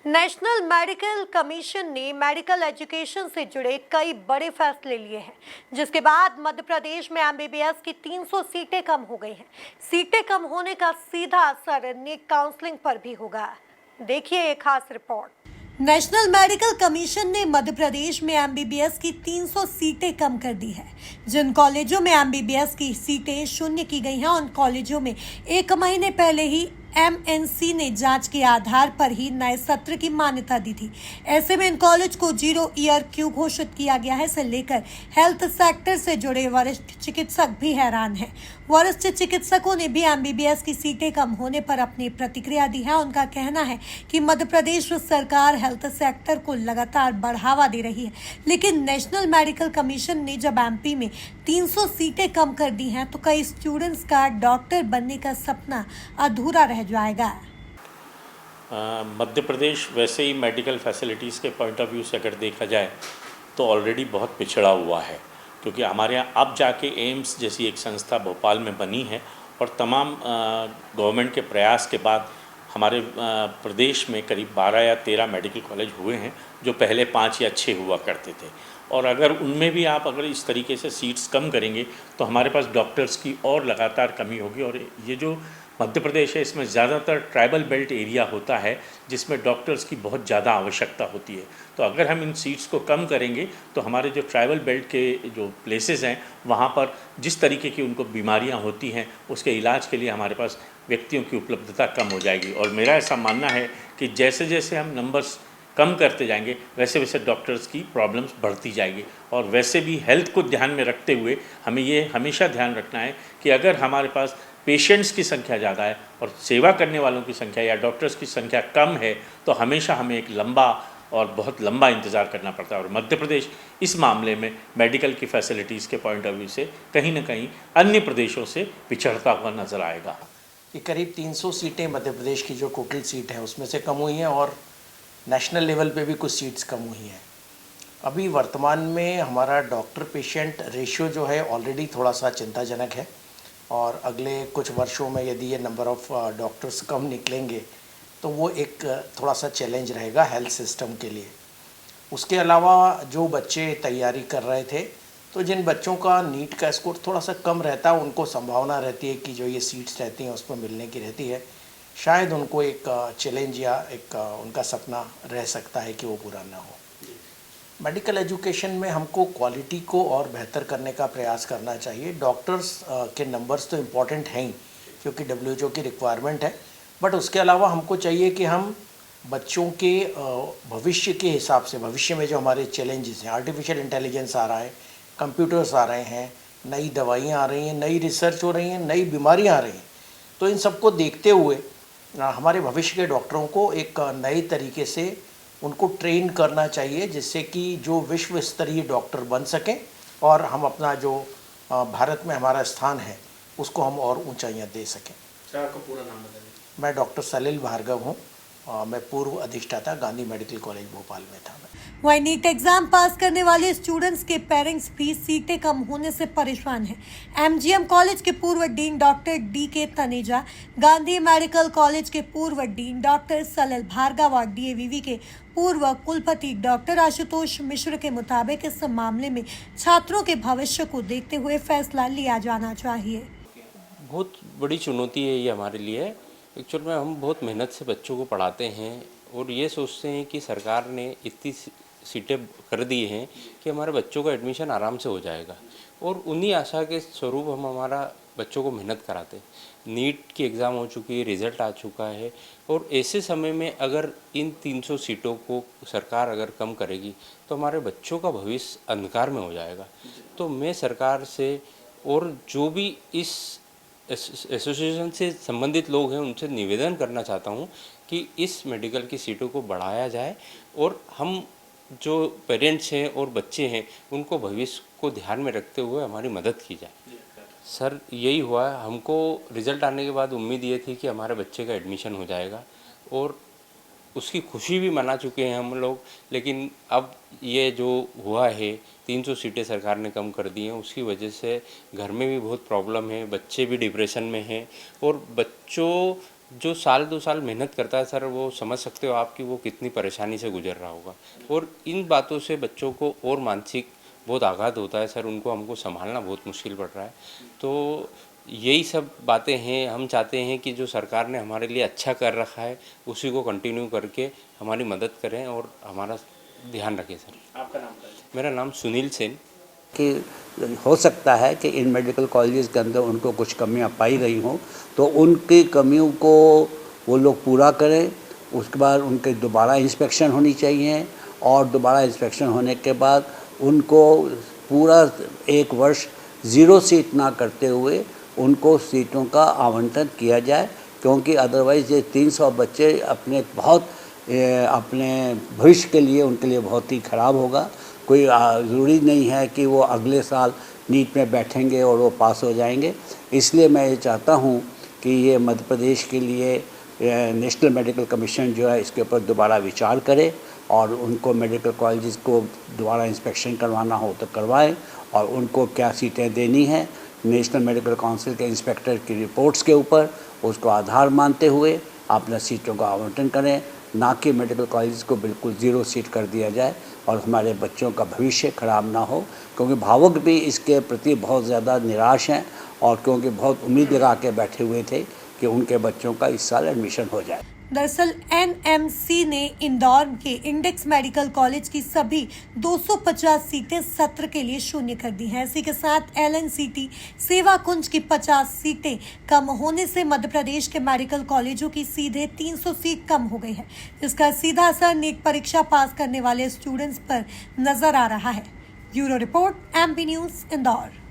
National medical commission ने medical education से जुड़े कई बड़े फैसले लिए हैं, जिसके बाद मध्य प्रदेश में एमबीबीएस की 300 सीटें कम हो गई हैं। सीटें कम होने का सीधा असर नीट काउंसलिंग पर भी होगा। देखिए एक खास रिपोर्ट। नेशनल मेडिकल कमीशन ने मध्य प्रदेश में एमबीबीएस की 300 सीटें कम कर दी है। जिन कॉलेजों में एमबीबीएस की सीटें शून्य की गई हैं, उन कॉलेजों में 1 महीने पहले ही एमएनसी ने जांच के आधार पर ही नए सत्र की मान्यता दी थी। ऐसे में इन कॉलेज को 0 ईयर क्यों घोषित किया गया है, इसे लेकर हेल्थ सेक्टर से जुड़े वरिष्ठ चिकित्सक भी हैरान हैं। वरिष्ठ चिकित्सकों ने भी एमबीबीएस की सीटें कम होने पर अपनी प्रतिक्रिया दी है। उनका कहना है कि मध्य प्रदेश सरकार हेल्थ सेक्टर को लगातार बढ़ावा दे रही है, लेकिन नेशनल मेडिकल कमीशन ने जब एमपी में 300 सीटें कम कर दी हैं, तो कई स्टूडेंट्स का डॉक्टर बनने का सपना अधूरा रह जाएगा। मध्य प्रदेश वैसे ही मेडिकल फैसिलिटीज़ के पॉइंट ऑफ व्यू से अगर देखा जाए तो ऑलरेडी बहुत पिछड़ा हुआ है, क्योंकि हमारे यहाँ अब जाके एम्स जैसी एक संस्था भोपाल में बनी है और तमाम गवर्नमेंट के प्रयास के बाद हमारे प्रदेश में करीब 12 या 13 मेडिकल कॉलेज हुए हैं, जो पहले 5 या 6 हुआ करते थे। और अगर उनमें भी आप अगर इस तरीके से सीट्स कम करेंगे तो हमारे पास डॉक्टर्स की और लगातार कमी होगी। और ये जो मध्य प्रदेश है, इसमें ज़्यादातर ट्राइबल बेल्ट एरिया होता है, जिसमें डॉक्टर्स की बहुत ज़्यादा आवश्यकता होती है। तो अगर हम इन सीट्स को कम करेंगे तो हमारे जो ट्राइबल बेल्ट के जो प्लेसेस हैं, वहाँ पर जिस तरीके की उनको बीमारियाँ होती हैं, उसके इलाज के लिए हमारे पास व्यक्तियों की उपलब्धता कम हो जाएगी। और मेरा ऐसा मानना है कि जैसे जैसे हम नंबर्स कम करते जाएंगे, वैसे वैसे डॉक्टर्स की प्रॉब्लम्स बढ़ती जाएगी। और वैसे भी हेल्थ को ध्यान में रखते हुए हमें ये हमेशा ध्यान रखना है कि अगर हमारे पास पेशेंट्स की संख्या ज़्यादा है और सेवा करने वालों की संख्या या डॉक्टर्स की संख्या कम है, तो हमेशा हमें एक लंबा और बहुत लंबा इंतज़ार करना पड़ता है। और मध्य प्रदेश इस मामले में मेडिकल की फैसिलिटीज़ के पॉइंट ऑफ व्यू से कहीं ना कहीं अन्य प्रदेशों से पिछड़ता हुआ नज़र आएगा। ये करीब 300 सीटें मध्य प्रदेश की जो टोटल सीट है उसमें से कम हुई हैं और नेशनल लेवल पे भी कुछ सीट्स कम हुई हैं। अभी वर्तमान में हमारा डॉक्टर पेशेंट रेशियो जो है ऑलरेडी थोड़ा सा चिंताजनक है, और अगले कुछ वर्षों में यदि ये नंबर ऑफ़ डॉक्टर्स कम निकलेंगे तो वो एक थोड़ा सा चैलेंज रहेगा हेल्थ सिस्टम के लिए। उसके अलावा जो बच्चे तैयारी कर रहे थे, तो जिन बच्चों का नीट का स्कोर थोड़ा सा कम रहता है, उनको संभावना रहती है कि जो ये सीट्स रहती हैं उस पर मिलने की रहती है, शायद उनको एक चैलेंज या एक उनका सपना रह सकता है कि वो पूरा ना हो। मेडिकल एजुकेशन में हमको क्वालिटी को और बेहतर करने का प्रयास करना चाहिए। डॉक्टर्स के नंबर्स तो इम्पॉर्टेंट हैं ही, क्योंकि WHO की रिक्वायरमेंट है, बट उसके अलावा हमको चाहिए कि हम बच्चों के भविष्य के हिसाब से, भविष्य में जो हमारे चैलेंजेस हैं, आर्टिफिशियल इंटेलिजेंस आ रहा है, कंप्यूटर्स आ रहे हैं, नई दवाइयाँ आ रही हैं, नई रिसर्च हो रही हैं, नई बीमारियाँ आ रही हैं, तो इन सबको देखते हुए हमारे भविष्य के डॉक्टरों को एक नए तरीके से उनको ट्रेन करना चाहिए, जिससे कि जो विश्व स्तरीय डॉक्टर बन सकें और हम अपना जो भारत में हमारा स्थान है उसको हम और ऊंचाइयां दे सकें। सर, आपका पूरा नाम बताइए। मैं डॉक्टर सलिल भार्गव हूँ। मैं पूर्व अधिष्ठाता गांधी मेडिकल कॉलेज भोपाल में था। वहीं नीट एग्जाम पास करने वाले स्टूडेंट्स के पेरेंट्स भी सीटें कम होने से परेशान हैं। एमजीएम कॉलेज के पूर्व dean doctor DK Taneja, Gandhi medical college के पूर्व डीन डॉक्टर सलिल भार्गव और DAVV के पूर्व कुलपति डॉक्टर आशुतोष मिश्र के मुताबिक इस मामले में छात्रों के भविष्य को देखते हुए फैसला लिया जाना चाहिए। बहुत बड़ी चुनौती है ये हमारे लिए। एक्चुअल में हम बहुत मेहनत से बच्चों को पढ़ाते हैं और ये सोचते हैं कि सरकार ने इतनी सीटें कर दी हैं कि हमारे बच्चों का एडमिशन आराम से हो जाएगा, और उन्हीं आशा के स्वरूप हम हमारा बच्चों को मेहनत कराते हैं। नीट की एग्ज़ाम हो चुकी है, रिज़ल्ट आ चुका है, और ऐसे समय में अगर इन 300 सीटों को सरकार अगर कम करेगी तो हमारे बच्चों का भविष्य अंधकार में हो जाएगा। तो मैं सरकार से और जो भी इस एसोसिएशन से संबंधित लोग हैं उनसे निवेदन करना चाहता हूं कि इस मेडिकल की सीटों को बढ़ाया जाए, और हम जो पेरेंट्स हैं और बच्चे हैं उनको भविष्य को ध्यान में रखते हुए हमारी मदद की जाए। सर, यही हुआ। हमको रिज़ल्ट आने के बाद उम्मीद ये थी कि हमारे बच्चे का एडमिशन हो जाएगा, और उसकी खुशी भी मना चुके हैं हम लोग। लेकिन अब ये जो हुआ है, 300 सीटें सरकार ने कम कर दी हैं, उसकी वजह से घर में भी बहुत प्रॉब्लम है, बच्चे भी डिप्रेशन में हैं, और बच्चों जो साल 2 साल मेहनत करता है सर, वो समझ सकते हो आप कि वो कितनी परेशानी से गुजर रहा होगा। और इन बातों से बच्चों को और मानसिक बहुत आघात होता है सर, उनको हमको संभालना बहुत मुश्किल पड़ रहा है। तो यही सब बातें हैं, हम चाहते हैं कि जो सरकार ने हमारे लिए अच्छा कर रखा है उसी को कंटिन्यू करके हमारी मदद करें और हमारा ध्यान रखें सर। आपका नाम क्या है? मेरा नाम सुनील सेन। कि हो सकता है कि इन मेडिकल कॉलेजेस के अंदर उनको कुछ कमियां पाई गई हों, तो उनकी कमियों को वो लोग पूरा करें। उसके बाद उनके दोबारा इंस्पेक्शन होनी चाहिए और दोबारा इंस्पेक्शन होने के बाद उनको पूरा 1 वर्ष 0 सीट ना करते हुए उनको सीटों का आवंटन किया जाए, क्योंकि अदरवाइज़ ये 300 बच्चे अपने भविष्य के लिए उनके लिए बहुत ही ख़राब होगा। कोई ज़रूरी नहीं है कि वो अगले साल नीट में बैठेंगे और वो पास हो जाएंगे। इसलिए मैं ये चाहता हूँ कि ये मध्य प्रदेश के लिए नेशनल मेडिकल कमीशन जो है इसके ऊपर दोबारा विचार करे और उनको मेडिकल कॉलेजेस को दोबारा इंस्पेक्शन करवाना हो तो करवाएं और उनको क्या सीटें देनी है नेशनल मेडिकल काउंसिल के इंस्पेक्टर की रिपोर्ट्स के ऊपर उसको आधार मानते हुए अपना सीटों का आवंटन करें, ना कि मेडिकल कॉलेज को बिल्कुल 0 सीट कर दिया जाए और हमारे बच्चों का भविष्य खराब ना हो। क्योंकि भावुक भी इसके प्रति बहुत ज़्यादा निराश हैं और क्योंकि बहुत उम्मीद लगा के बैठे हुए थे कि उनके बच्चों का इस साल एडमिशन हो जाए। दरअसल एनएमसी ने इंदौर के इंडेक्स मेडिकल कॉलेज की सभी 250 सीटें सत्र के लिए शून्य कर दी हैं। इसी के साथ एलएनसीटी सेवा कुंज की 50 सीटें कम होने से मध्य प्रदेश के मेडिकल कॉलेजों की सीधे 300 सीट कम हो गई है, जिसका सीधा असर नीट परीक्षा पास करने वाले स्टूडेंट्स पर नजर आ रहा है। Bureau report, MP news, Indore.